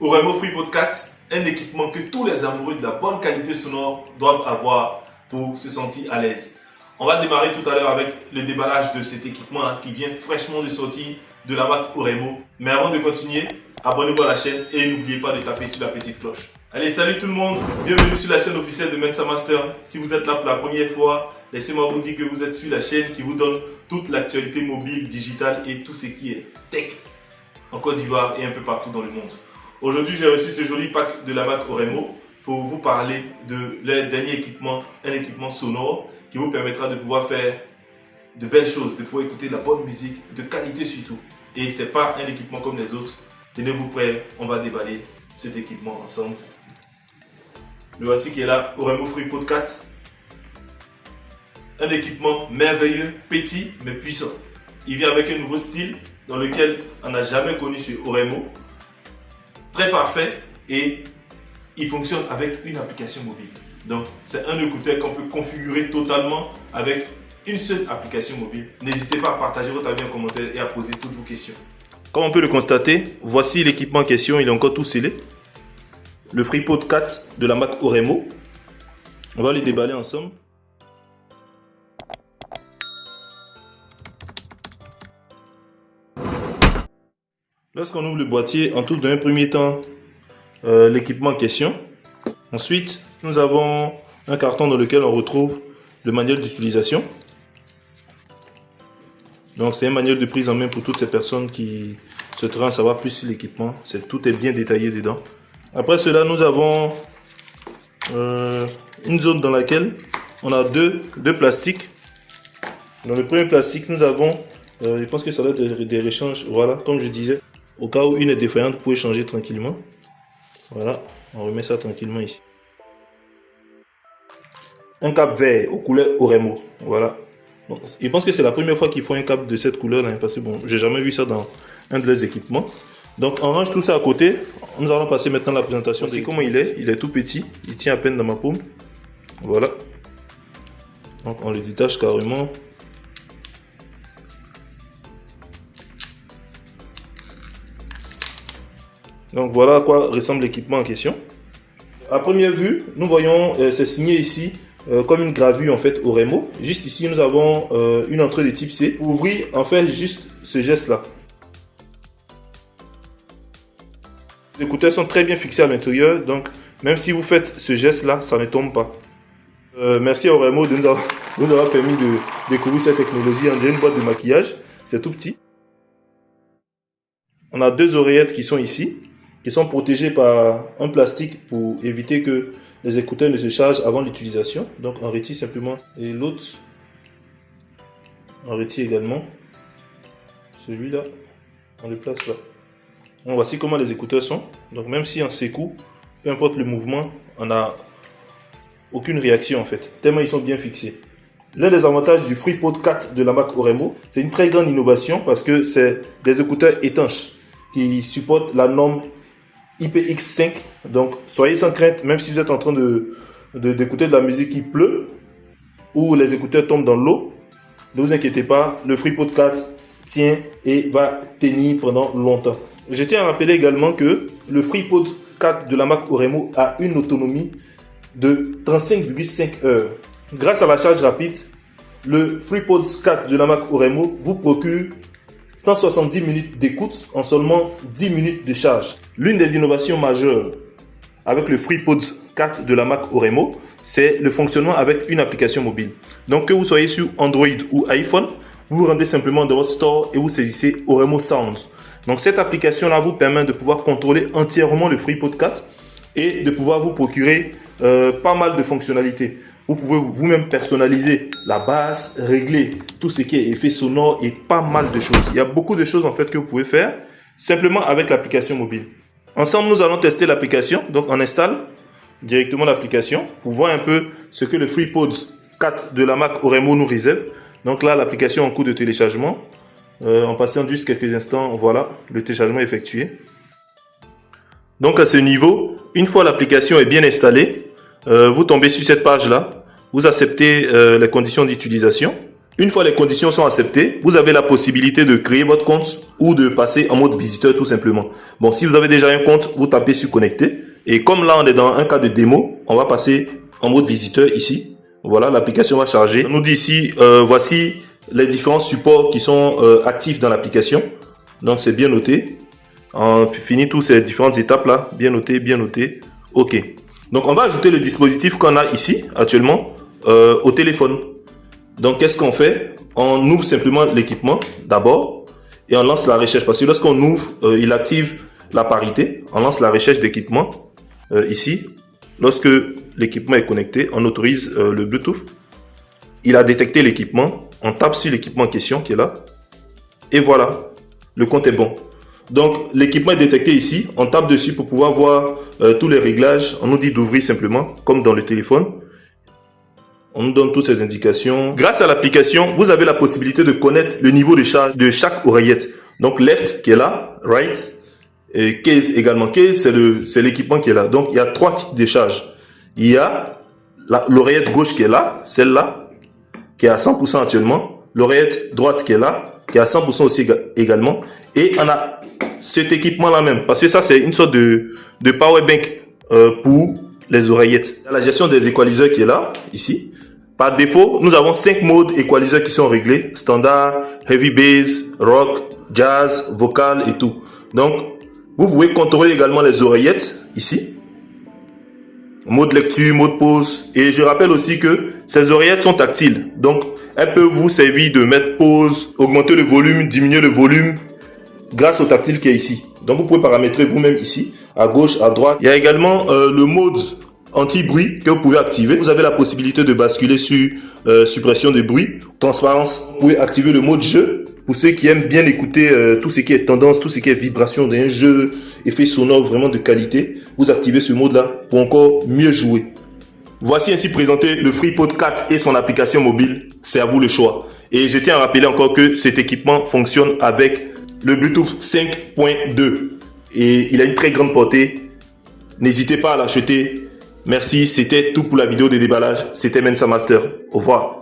Oremo FreePod 4, un équipement que tous les amoureux de la bonne qualité sonore doivent avoir pour se sentir à l'aise. On va démarrer tout à l'heure avec le déballage de cet équipement qui vient fraîchement de sortir de la marque Oremo. Mais avant de continuer, abonnez-vous à la chaîne et n'oubliez pas de taper sur la petite cloche. Allez, salut tout le monde, bienvenue sur la chaîne officielle de Mensa Master. Si vous êtes là pour la première fois, laissez-moi vous dire que vous êtes sur la chaîne qui vous donne toute l'actualité mobile, digitale et tout ce qui est tech en Côte d'Ivoire et un peu partout dans le monde. Aujourd'hui, j'ai reçu ce joli pack de la marque Oremo pour vous parler de leur dernier équipement, un équipement sonore qui vous permettra de pouvoir faire de belles choses, de pouvoir écouter de la bonne musique, de qualité surtout. Et ce n'est pas un équipement comme les autres. Tenez-vous prêts, on va déballer cet équipement ensemble. Le voici qui est là, Oremo FreePod 4. Un équipement merveilleux, petit mais puissant. Il vient avec un nouveau style dans lequel on n'a jamais connu chez Oremo. Très parfait et il fonctionne avec une application mobile. Donc c'est un écouteur qu'on peut configurer totalement avec une seule application mobile. N'hésitez pas à partager votre avis en commentaire et à poser toutes vos questions. Comme on peut le constater, voici l'équipement en question, il est encore tout scellé. Le FreePod 4 de la marque Oremo. On va les déballer ensemble. Lorsqu'on ouvre le boîtier, on trouve dans un premier temps l'équipement en question. Ensuite, nous avons un carton dans lequel on retrouve le manuel d'utilisation. Donc, c'est un manuel de prise en main pour toutes ces personnes qui souhaiteraient en savoir plus sur l'équipement. Tout est bien détaillé dedans. Après cela, nous avons une zone dans laquelle on a deux plastiques. Dans le premier plastique, nous avons, je pense que ça doit être des réchanges. Voilà, comme je disais. Au cas où une est défaillante, vous pouvez changer tranquillement. Voilà, on remet ça tranquillement ici. Un cap vert aux couleurs Oremo. Voilà. Donc, je pense que c'est la première fois qu'ils font un cap de cette couleur là, parce que bon, j'ai jamais vu ça dans un de leurs équipements. Donc on range tout ça à côté. Nous allons passer maintenant à la présentation. Voici comment il est tout petit. Il tient à peine dans ma paume. Voilà. Donc on le détache carrément. Donc voilà à quoi ressemble l'équipement en question. À première vue, nous voyons c'est signé ici comme une gravure en fait Oremo. Juste ici, nous avons une entrée de type C. Pour ouvrir, en fait juste ce geste là. Les écouteurs sont très bien fixés à l'intérieur, donc même si vous faites ce geste là, ça ne tombe pas. Merci à Oremo de nous avoir permis de découvrir cette technologie. On dirait une boîte de maquillage, c'est tout petit. On a deux oreillettes qui sont ici, qui sont protégées par un plastique pour éviter que les écouteurs ne se chargent avant l'utilisation. Donc on retire simplement. Et l'autre, on retire également. Celui-là, on le place là. Donc voici comment les écouteurs sont. Donc même si on secoue, peu importe le mouvement, on n'a aucune réaction en fait, tellement ils sont bien fixés. L'un des avantages du FreePod 4 de la marque Oremo, c'est une très grande innovation parce que c'est des écouteurs étanches qui supportent la norme IPX5. Donc soyez sans crainte, même si vous êtes en train d'écouter de la musique qui pleut ou les écouteurs tombent dans l'eau, ne vous inquiétez pas, le FreePod 4 tient et va tenir pendant longtemps. Je tiens à rappeler également que le FreePod 4 de la marque Oremo a une autonomie de 35,5 heures. Grâce à la charge rapide, le FreePod 4 de la marque Oremo vous procure 170 minutes d'écoute en seulement 10 minutes de charge. L'une des innovations majeures avec le FreePod 4 de la marque Oremo, c'est le fonctionnement avec une application mobile. Donc que vous soyez sur Android ou iPhone, vous vous rendez simplement dans votre store et vous saisissez Oremo Sound. Donc cette application-là vous permet de pouvoir contrôler entièrement le FreePod 4 et de pouvoir vous procurer pas mal de fonctionnalités. Vous pouvez vous-même personnaliser la basse, régler tout ce qui est effet sonore et pas mal de choses. Il y a beaucoup de choses en fait que vous pouvez faire simplement avec l'application mobile. Ensemble, nous allons tester l'application. Donc on installe directement l'application pour voir un peu ce que le FreePod 4 de la marque Oremo nous réserve. Donc là, l'application est en cours de téléchargement. En patiente juste quelques instants, voilà, le téléchargement est effectué. Donc à ce niveau, une fois l'application est bien installée, vous tombez sur cette page là, vous acceptez les conditions d'utilisation, Une fois les conditions sont acceptées, vous avez la possibilité de créer votre compte ou de passer en mode visiteur tout simplement. Bon, si vous avez déjà un compte, vous tapez sur connecter. Et comme là, on est dans un cas de démo, on va passer en mode visiteur ici. Voilà, l'application va charger. On nous dit ici, voici les différents supports qui sont actifs dans l'application. Donc, c'est bien noté. On finit toutes ces différentes étapes là. Bien noté, bien noté. OK. Donc, on va ajouter le dispositif qu'on a ici actuellement au téléphone. Donc, qu'est-ce qu'on fait? On ouvre simplement l'équipement d'abord et on lance la recherche. Parce que lorsqu'on ouvre, il active la parité. On lance la recherche d'équipement ici. Lorsque l'équipement est connecté, on autorise le Bluetooth. Il a détecté l'équipement. On tape sur l'équipement en question qui est là. Et voilà, le compte est bon. Donc, l'équipement est détecté ici. On tape dessus pour pouvoir voir tous les réglages. On nous dit d'ouvrir simplement, comme dans le téléphone. On nous donne toutes ces indications. Grâce à l'application, vous avez la possibilité de connaître le niveau de charge de chaque oreillette. Donc, left qui est là, right, et case également. Case, c'est l'équipement qui est là. Donc, il y a 3 types de charge. Il y a l'oreillette gauche qui est là, celle-là, qui est à 100% actuellement. L'oreillette droite qui est là, qui est à 100% aussi également. Et on a cet équipement-là même. Parce que ça, c'est une sorte de power bank pour les oreillettes. Il y a la gestion des équaliseurs qui est là, ici. Par défaut, nous avons 5 modes équaliseurs qui sont réglés. Standard, heavy bass, rock, jazz, vocal et tout. Donc, vous pouvez contrôler également les oreillettes ici. Mode lecture, mode pause. Et je rappelle aussi que ces oreillettes sont tactiles. Donc, elles peuvent vous servir de mettre pause, augmenter le volume, diminuer le volume grâce au tactile qui est ici. Donc, vous pouvez paramétrer vous-même ici, à gauche, à droite. Il y a également le mode anti-bruit que vous pouvez activer. Vous avez la possibilité de basculer sur suppression de bruit, transparence. Vous pouvez activer le mode jeu pour ceux qui aiment bien écouter tout ce qui est tendance, tout ce qui est vibration d'un jeu, effet sonore vraiment de qualité. Vous activez ce mode-là pour encore mieux jouer. Voici ainsi présenté le FreePod 4 et son application mobile. C'est à vous le choix. Et je tiens à rappeler encore que cet équipement fonctionne avec le Bluetooth 5.2 et il a une très grande portée. N'hésitez pas à l'acheter. Merci, c'était tout pour la vidéo de déballage. C'était Mensa Master. Au revoir.